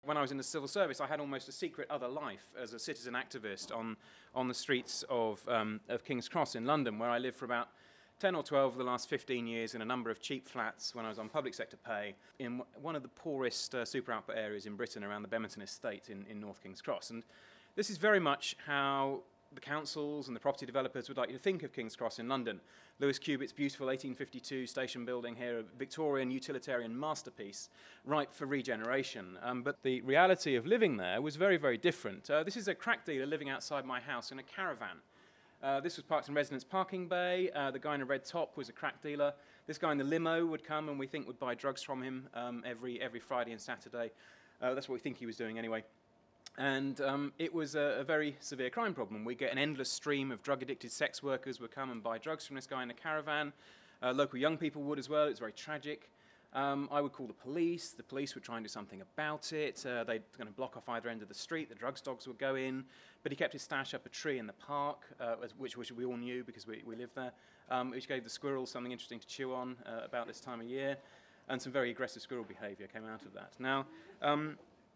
When I was in the civil service, I had almost a secret other life as a citizen activist on the streets of King's Cross in London, where I lived for about 10 or 12 of the last 15 years in a number of cheap flats when I was on public sector pay in one of the poorest super output areas in Britain around the Bemerton Estate in North King's Cross. And this is very much how the councils and the property developers would like you to think of King's Cross in London. Lewis Cubitt's beautiful 1852 station building here, a Victorian utilitarian masterpiece, ripe for regeneration. But the reality of living there was very, very different. This is a crack dealer living outside my house in a caravan. This was parked in residence parking bay. The guy in a red top was a crack dealer. This guy in the limo would come and we think would buy drugs from him every Friday and Saturday. That's what we think he was doing anyway. And it was a very severe crime problem. We get an endless stream of drug-addicted sex workers would come and buy drugs from this guy in a caravan. Local young people would as well. It was very tragic. I would call the police. The police would try and do something about it. They're going to block off either end of the street. The drugs dogs would go in. But he kept his stash up a tree in the park, which we all knew because we lived there, which gave the squirrels something interesting to chew on about this time of year. And some very aggressive squirrel behaviour came out of that. Now,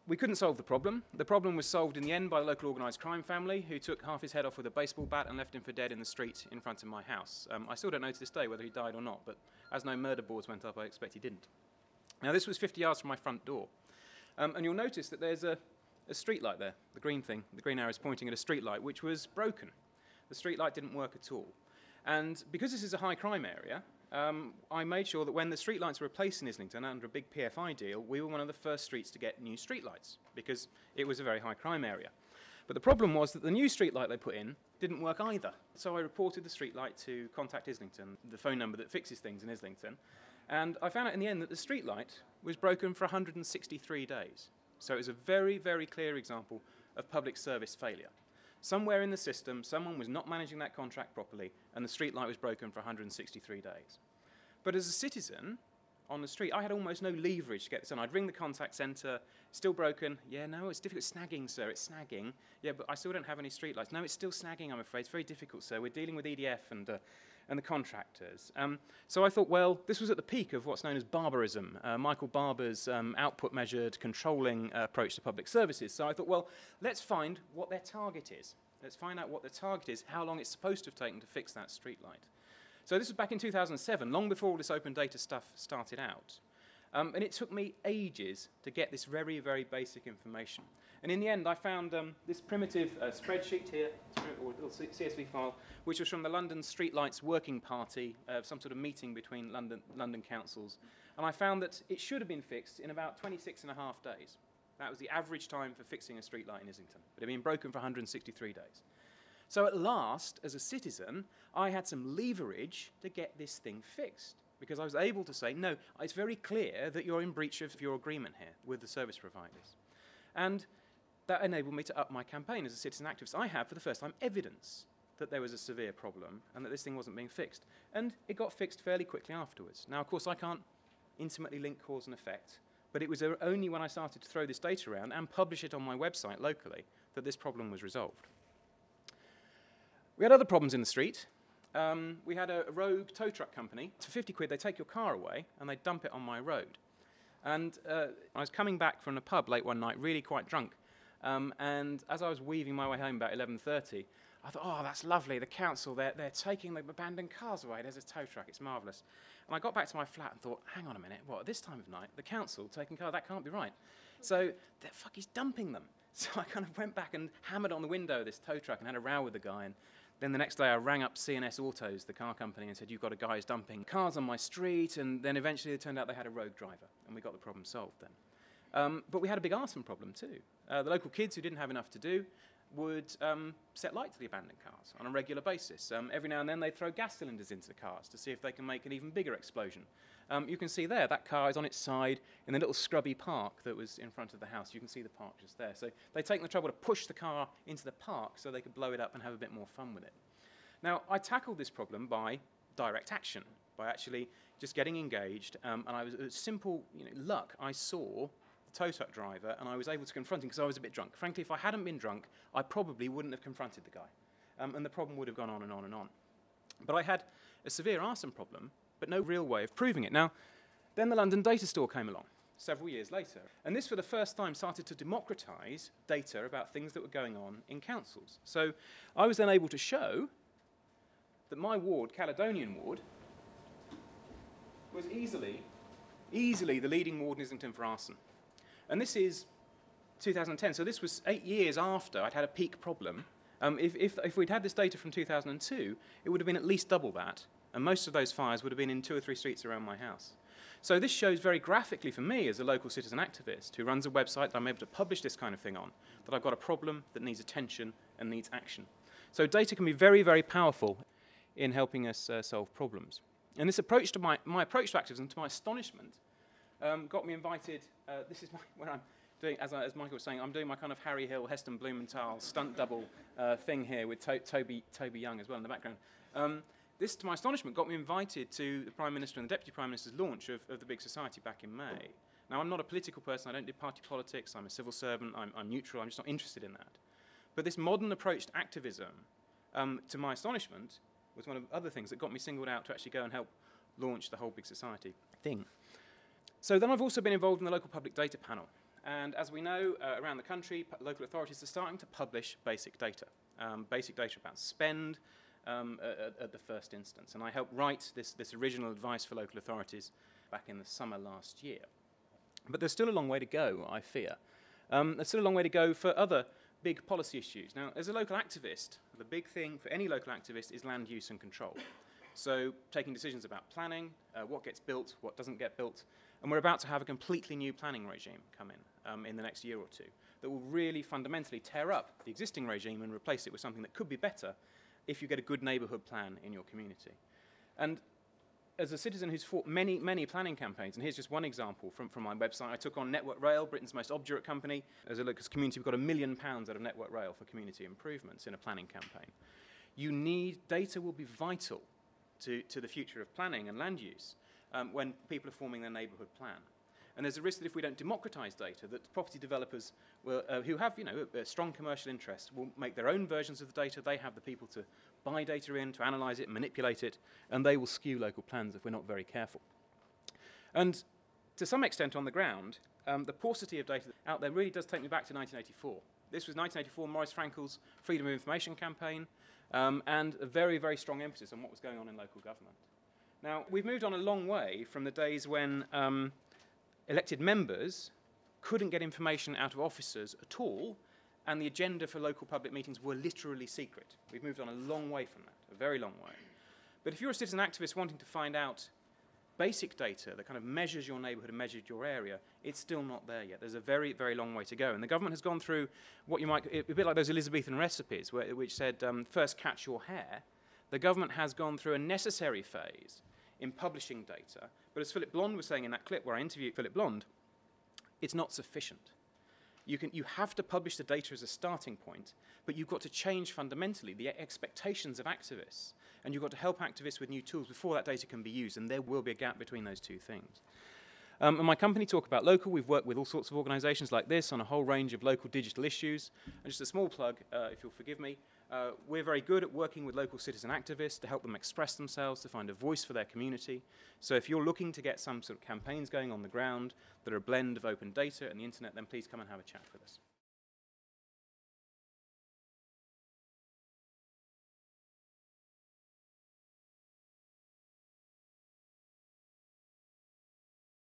we couldn't solve the problem. The problem was solved in the end by the local organised crime family who took half his head off with a baseball bat and left him for dead in the street in front of my house. I still don't know to this day whether he died or not, but as no murder boards went up, I expect he didn't. Now, this was 50 yards from my front door. And you'll notice that there's a street light there, the green thing. The green arrow is pointing at a street light, which was broken. The street light didn't work at all. And because this is a high crime area, I made sure that when the streetlights were replaced in Islington under a big PFI deal, we were one of the first streets to get new streetlights because it was a very high crime area. But the problem was that the new streetlight they put in didn't work either. So I reported the streetlight to Contact Islington, the phone number that fixes things in Islington, and I found out in the end that the streetlight was broken for 163 days. So it was a very, very clear example of public service failure. Somewhere in the system, someone was not managing that contract properly, and the streetlight was broken for 163 days. But as a citizen on the street, I had almost no leverage to get this done. I'd ring the contact centre, still broken. Yeah, no, it's difficult. It's snagging, sir, it's snagging. Yeah, but I still don't have any streetlights. No, it's still snagging, I'm afraid. It's very difficult, sir. We're dealing with EDF and the contractors. So I thought, well, this was at the peak of what's known as barbarism, Michael Barber's output-measured controlling approach to public services. So I thought, well, let's find what their target is. Let's find out what the target is, how long it's supposed to have taken to fix that streetlight. So this was back in 2007, long before all this open data stuff started out. And it took me ages to get this very, very basic information. And in the end, I found this primitive spreadsheet here, or little CSV file, which was from the London Streetlights Working Party, some sort of meeting between London councils. And I found that it should have been fixed in about 26 and a half days. That was the average time for fixing a streetlight in Islington. But it had been broken for 163 days. So at last, as a citizen, I had some leverage to get this thing fixed, because I was able to say, no, it's very clear that you're in breach of your agreement here with the service providers. And that enabled me to up my campaign as a citizen activist. I had, for the first time, evidence that there was a severe problem and that this thing wasn't being fixed. And it got fixed fairly quickly afterwards. Now, of course, I can't intimately link cause and effect, but it was only when I started to throw this data around and publish it on my website locally that this problem was resolved. We had other problems in the street. We had a rogue tow truck company. For 50 quid, they take your car away and they dump it on my road. And I was coming back from the pub late one night, really quite drunk. And as I was weaving my way home about 11:30, I thought, oh, that's lovely. The council, they're taking the abandoned cars away. There's a tow truck. It's marvellous. And I got back to my flat and thought, hang on a minute. What, at this time of night, the council taking cars? That can't be right. So the fuck, he's dumping them. So I kind of went back and hammered on the window of this tow truck and had a row with the guy. And then the next day I rang up C&S Autos, the car company, and said, you've got a guy who's dumping cars on my street. And then eventually it turned out they had a rogue driver, and we got the problem solved then. But we had a big arson problem too. The local kids who didn't have enough to do would set light to the abandoned cars on a regular basis. Every now and then they'd throw gas cylinders into the cars to see if they can make an even bigger explosion. You can see there, that car is on its side in the little scrubby park that was in front of the house. You can see the park just there. So they'd taken the trouble to push the car into the park so they could blow it up and have a bit more fun with it. Now, I tackled this problem by direct action, by actually just getting engaged, and I was simple luck. I saw tow truck driver, and I was able to confront him because I was a bit drunk. Frankly, if I hadn't been drunk, I probably wouldn't have confronted the guy, and the problem would have gone on and on and on. But I had a severe arson problem, but no real way of proving it. Now, then the London data store came along. several years later. And this, for the first time, started to democratise data about things that were going on in councils. So I was then able to show that my ward, Caledonian Ward, was easily the leading ward in Islington for arson. And this is 2010, so this was 8 years after I'd had a peak problem. If we'd had this data from 2002, it would have been at least double that, and most of those fires would have been in 2 or 3 streets around my house. So this shows very graphically for me as a local citizen activist who runs a website that I'm able to publish this kind of thing on, that I've got a problem that needs attention and needs action. So data can be very, very powerful in helping us solve problems. And this approach to my approach to activism, to my astonishment, got me invited. This is when I'm doing, as Michael was saying, I'm doing my kind of Harry Hill, Heston Blumenthal stunt double thing here with Toby Young as well in the background. This, to my astonishment, got me invited to the Prime Minister and the Deputy Prime Minister's launch of the Big Society back in May. Now, I'm not a political person. I don't do party politics. I'm a civil servant. I'm neutral. I'm just not interested in that. But this modern approach to activism, to my astonishment, was one of the other things that got me singled out to actually go and help launch the whole Big Society thing. So then I've also been involved in the local public data panel. And as we know, around the country, local authorities are starting to publish basic data about spend at the first instance. And I helped write this original advice for local authorities back in the summer last year. But there's still a long way to go, I fear. There's still a long way to go for other big policy issues. Now, as a local activist, the big thing for any local activist is land use and control. So taking decisions about planning, what gets built, what doesn't get built. And we're about to have a completely new planning regime come in the next year or two that will really fundamentally tear up the existing regime and replace it with something that could be better if you get a good neighbourhood plan in your community. And as a citizen who's fought many, many planning campaigns, and here's just one example from my website, I took on Network Rail, Britain's most obdurate company. As a local community, we've got £1 million out of Network Rail for community improvements in a planning campaign. Data will be vital to the future of planning and land use when people are forming their neighbourhood plan. And there's a risk that if we don't democratise data, that property developers will, who have a strong commercial interest will make their own versions of the data. They have the people to buy data in, to analyse it, manipulate it, and they will skew local plans if we're not very careful. And to some extent on the ground, the paucity of data out there really does take me back to 1984. This was 1984, Maurice Frankel's Freedom of Information campaign, and a very, very strong emphasis on what was going on in local government. Now, we've moved on a long way from the days when elected members couldn't get information out of officers at all, and the agenda for local public meetings were literally secret. We've moved on a long way from that, a very long way. But if you're a citizen activist wanting to find out basic data that kind of measures your neighbourhood and measures your area, it's still not there yet. There's a very, very long way to go. And the government has gone through what you might, a bit like those Elizabethan recipes, which said, first catch your hare. The government has gone through a necessary phase in publishing data, but as Philip Blond was saying in that clip where I interviewed Philip Blond, it's not sufficient. You have to publish the data as a starting point, but you've got to change fundamentally the expectations of activists, and you've got to help activists with new tools before that data can be used, and there will be a gap between those two things. And my company, Talk About Local, we've worked with all sorts of organisations like this on a whole range of local digital issues. And just a small plug, if you'll forgive me, we're very good at working with local citizen activists to help them express themselves, to find a voice for their community. So if you're looking to get some sort of campaigns going on the ground that are a blend of open data and the internet, then please come and have a chat with us.